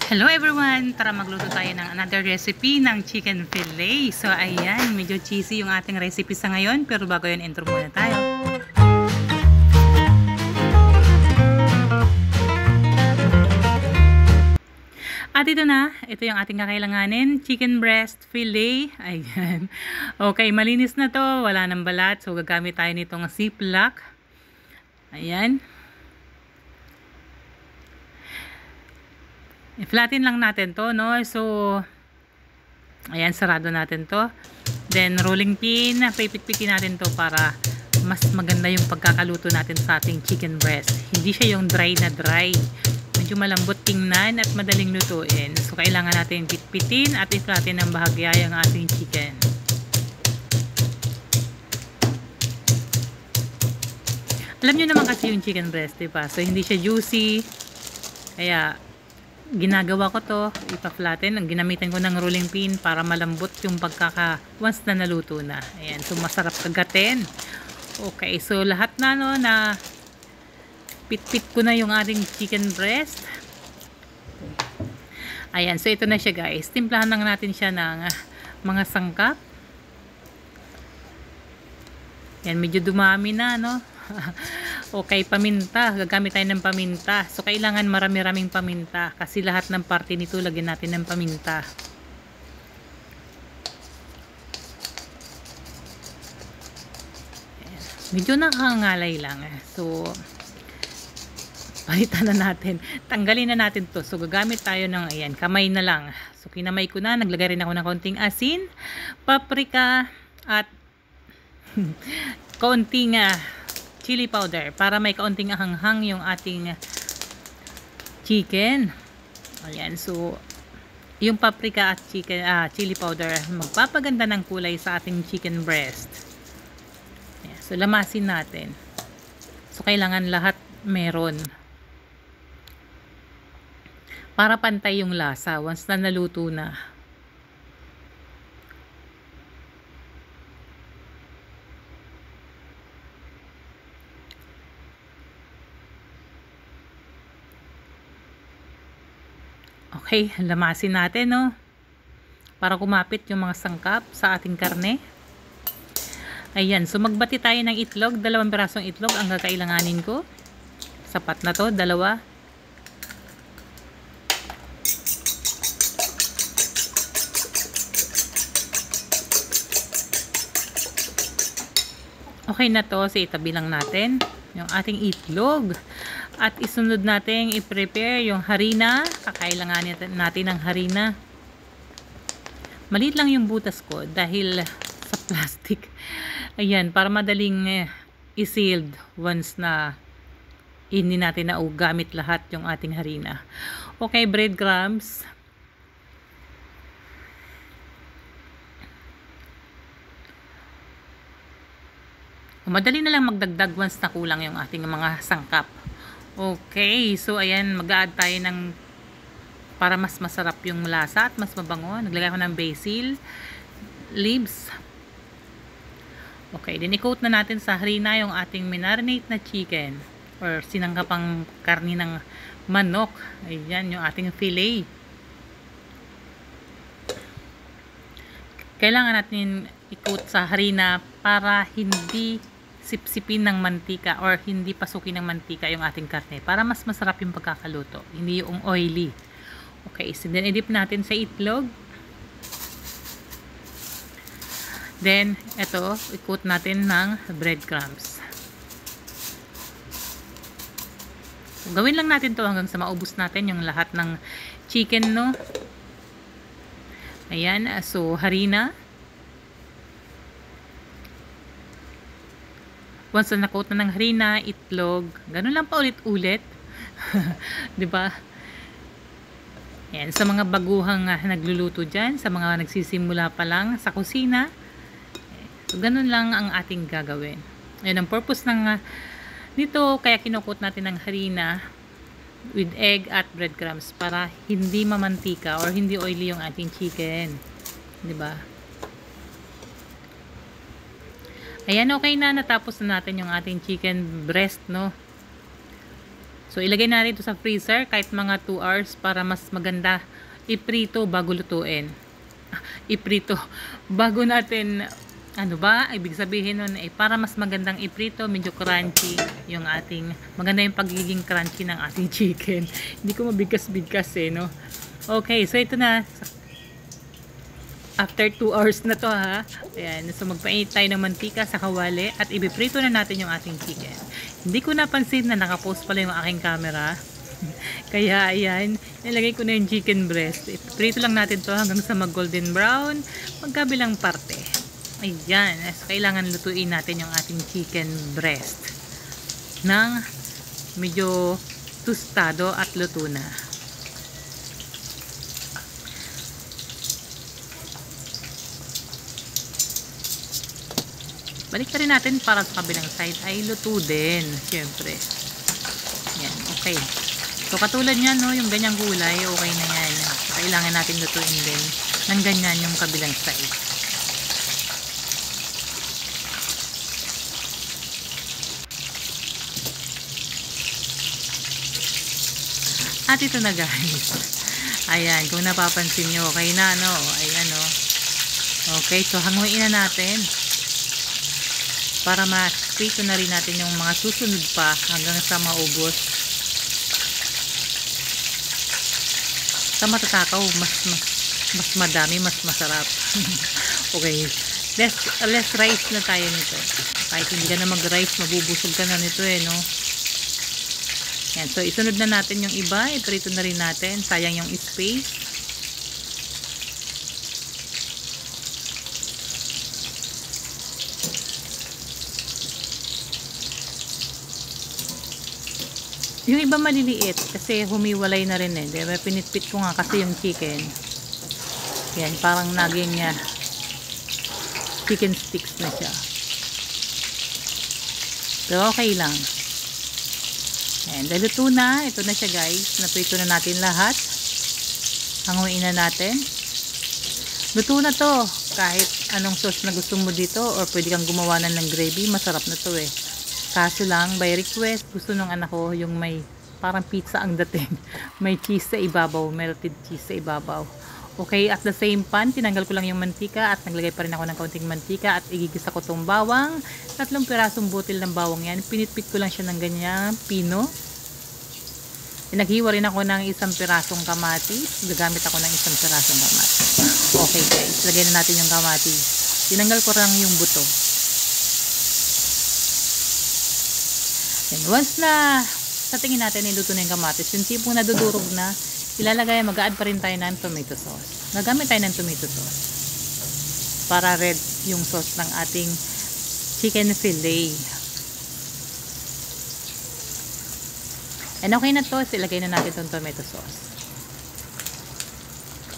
Hello everyone! Tara magluto tayo ng another recipe ng chicken fillet. So ayan, medyo cheesy yung ating recipe sa ngayon. Pero bago yun, intro muna tayo. At ito na, ito yung ating kakailanganin. Chicken breast fillet. Ayan. Okay, malinis na to. Wala nang balat. So gagamit tayo nitong ziplock. Ayan. I-flatten lang natin to, no? So, ayan, sarado natin to. Then, rolling pin, pipit-pitin natin to para mas maganda yung pagkakaluto natin sa ating chicken breast. Hindi siya yung dry na dry. Medyo malambot tingnan at madaling lutuin. So, kailangan natin pit-pitin at i-flatten ng bahagya yung ating chicken. Alam nyo naman kasi yung chicken breast, diba? So, hindi siya juicy. Kaya, ginagawa ko to, ipa-flatten. Ang ginamitan ko ng rolling pin para malambot yung once na naluto na. Ayan, so masarap kagatin. Okay, so lahat na, no, na pit-pit ko na yung ating chicken breast. Ayan, so ito na siya, guys. Timplahan lang natin siya ng mga sangkap. Ayan, medyo dumami na, no. Okay, paminta. Gagamit tayo ng paminta. So, kailangan marami-raming paminta. Kasi lahat ng parte nito, lagyan natin ng paminta. Ayan. Medyo nakakangalay lang. So, palitan na natin. Tanggalin na natin to. So, gagamit tayo ng, ayan, kamay na lang. So, kinamay ko na. Naglagay rin ako ng konting asin, paprika, at konting chili powder para may kaunting hanghang yung ating chicken. Ayan, so yung paprika at chili powder magpapaganda ng kulay sa ating chicken breast. Ayan, so lamasin natin. So kailangan lahat meron para pantay yung lasa once na naluto na. Okay, lamasin natin, no? Para kumapit yung mga sangkap sa ating karne. Ayan, so magbati tayo ng itlog. 2 pirasong itlog ang kakailanganin ko. Sapat na to, 2. Okay na to, so itabi lang natin yung ating itlog. At isunod natin i-prepare yung harina. Kakailanganin natin ng harina. Maliit lang yung butas ko dahil sa plastic. Ayan, para madaling i-sealed once na hindi natin na gamit lahat yung ating harina. Okay, breadcrumbs. Madali na lang magdagdag once na kulang yung ating mga sangkap. Okay, so ayan, mag-a-add tayo ng para mas masarap yung lasa at mas mabango. Naglagay ko ng basil leaves. Okay, then i-coat na natin sa harina yung ating marinate na chicken or sinangkapang karni ng manok. Ayan, yung ating fillet. Kailangan natin i-coat sa harina para hindi sipsipin ng mantika or hindi pasukin ng mantika yung ating karne para mas masarap yung pagkakaluto, hindi yung oily. Okay, so then i-dip natin sa itlog. Then ito, i-coat natin ng breadcrumbs. So, gawin lang natin to hanggang sa maubos natin yung lahat ng chicken, no. Ayan, so harina. Once na na-coat na ng harina, itlog, ganun lang pa ulit-ulit. 'Di ba? Yan, sa mga baguhang nagluluto diyan, sa mga nagsisimula pa lang sa kusina. So, ganun lang ang ating gagawin. Ayun ang purpose ng nito, kaya kinukot natin ng harina with egg at breadcrumbs para hindi mamantika or hindi oily yung ating chicken. 'Di ba? Ayan, okay na. Natapos na natin yung ating chicken breast, no? So, ilagay natin ito sa freezer kahit mga 2 hours para mas maganda iprito bago lutuin. Iprito. Bago natin, ano ba, ibig sabihin nun, para mas magandang iprito, medyo crunchy yung ating, maganda yung pagiging crunchy ng ating chicken. Hindi ko mabigkas-bigkas no. Okay, so ito na. After 2 hours na to ha. Ayan, so magpainit tayo ng mantika sa kawali at ibiprito na natin yung ating chicken. Hindi ko napansin na nakapost pala yung aking camera. Kaya ayan, nilagay ko na yung chicken breast. Iprito lang natin to hanggang sa mag golden brown magkabilang parte. Ayan, so kailangan lutuin natin yung ating chicken breast ng medyo tostado at luto na. Balik na rin natin para sa kabilang side ay luto din, syempre. Yan, okay. So, katulad yan, no, yung ganyang gulay, okay na yan. Kailangan natin lutuin din ng ganyan yung kabilang side. At ito na guys. Ayan, kung napapansin nyo, okay na, no? Ayan, no? Okay, so hanguin na natin. Para ma-prito na rin natin yung mga susunod pa hanggang sa maubos. Sa matatakaw, mas madami, mas masarap. Okay. Less rice na tayo nito. Kahit hindi ka na mag-rice, mabubusog ka na nito no. Yan. So, isunod na natin yung iba. Iprito na rin natin. Sayang yung space. Yung iba maliliit kasi humiwalay na rin diba? Pinitpit ko nga kasi yung chicken. Yan, parang naging chicken sticks na siya. Pero okay lang. Ayan, dahil luto na. Ito na siya guys. Naprito na natin lahat. Hanguin na natin. Luto na to. Kahit anong sauce na gusto mo dito or pwede kang gumawa ng gravy. Masarap na to Kaso lang, by request, gusto ng anak ko yung may parang pizza ang dating. May cheese sa ibabaw, melted cheese sa ibabaw. Okay, at the same pan, tinanggal ko lang yung mantika at naglagay pa rin ako ng kaunting mantika at igigisa ko tong bawang. 3 pirasong butil ng bawang yan. Pinitpit ko lang siya ng ganyan, pino. Naghiwa rin ako ng 1 pirasong kamatis. Gagamit ako ng 1 pirasong kamatis. Okay guys, lagay na natin yung kamatis. Tinanggal ko lang yung buto. And once na sa tingin natin niluto na yung kamatis, yung tipong nadudurog na, ilalagay, mag-add pa rin tayo ng tomato sauce. Nagamit tayo ng tomato sauce para red yung sauce ng ating chicken fillet. And okay na to, ilagay na natin itong tomato sauce.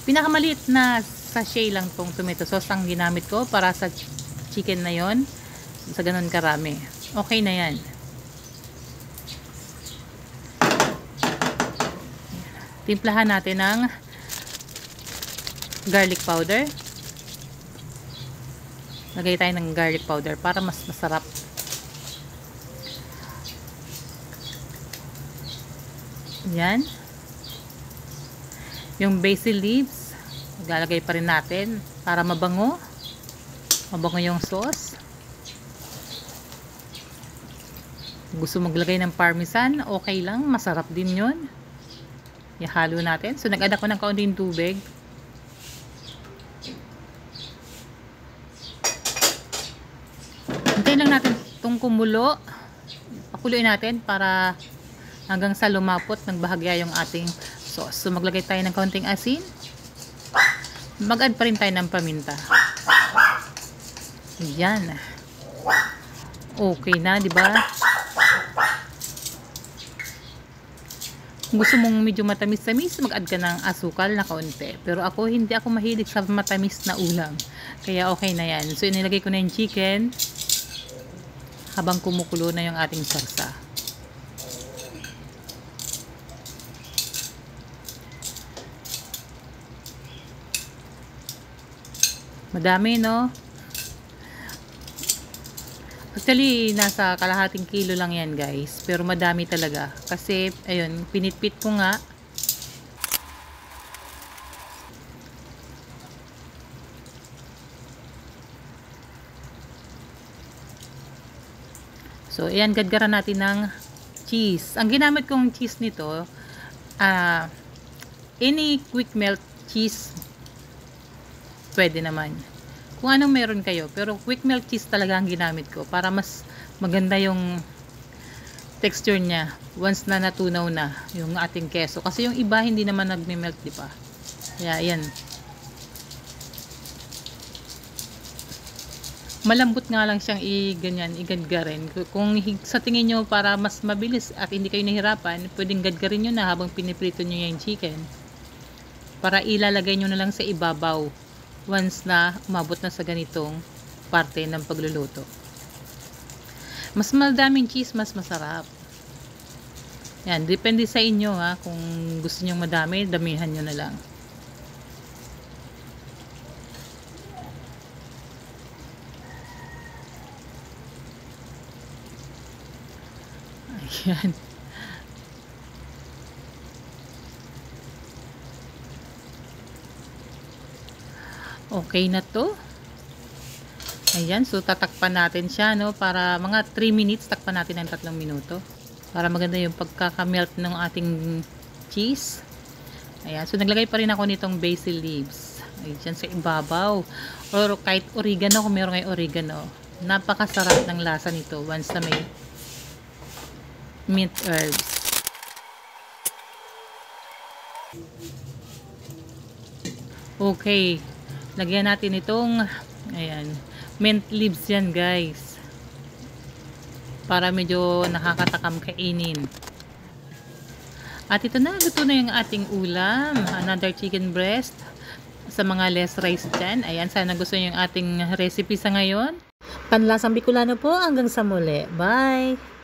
Pinakamaliit na sachet lang tong tomato sauce ang ginamit ko para sa chicken na yon, sa ganun karami. Okay na yan. Timplahan natin ng garlic powder. Lagay tayo ng garlic powder para mas masarap. Yan. Yung basil leaves, maglalagay pa rin natin para mabango. Mabango yung sauce. Gusto maglagay ng parmesan, okay lang. Masarap din yun. Ihalo natin. So, nag-add ako ng kaunting tubig. Hintayin lang natin itong kumulo. Pakuluin natin para hanggang sa lumapot ng bahagya yung ating sauce. So, maglagay tayo ng kaunting asin. Mag-add pa rin tayo ng paminta. Yan. Okay na, di ba? Kung gusto mong medyo matamis-tamis, mag-add ka ng asukal na kaunti. Pero ako, hindi ako mahilig sa matamis na ulam. Kaya okay na yan. So, inilagay ko na yung chicken habang kumukulo na yung ating sarsa. Madami, no? Actually, nasa kalahating kilo lang yan guys. Pero madami talaga. Kasi, ayun, pinitpit ko nga. So, ayan, gadgaran natin ng cheese. Ang ginamit kong cheese nito, any quick melt cheese, pwede naman. Kung anong meron kayo. Pero quick melt cheese talaga ang ginamit ko para mas maganda yung texture niya once na natunaw na yung ating keso. Kasi yung iba hindi naman nagme-melt, di ba? Kaya, ayan. Malambot nga lang siyang i-ganyan, igadgarin. Kung sa tingin nyo para mas mabilis at hindi kayo nahirapan, pwedeng gadgarin nyo na habang piniprito nyo yung chicken. Para ilalagay nyo na lang sa ibabaw once na umabot na sa ganitong parte ng pagluluto. Mas madaming cheese, mas masarap. Yan, depende sa inyo ha. Kung gusto nyo madami, damihan nyo na lang. Ayan. Okay na to. Ayan, so tatakpan natin siya, no? Para mga 3 minutes, takpan natin ng 3 minuto. Para maganda yung pagkakamelt ng ating cheese. Ayan, so naglagay pa rin ako nitong basil leaves. Ayan, sa ibabaw. Or kahit oregano, kung meron kayo oregano. Napakasarap ng lasa nito once na may mint herbs. Okay, lagyan natin itong, ayan, mint leaves yan guys. Para medyo nakakatakam kainin. At ito na, luto na yung ating ulam. Another chicken breast. Sa mga less rice dyan. Ayan, sana gusto nyo yung ating recipe sa ngayon. Panlasang Bicolano po, hanggang sa muli. Bye!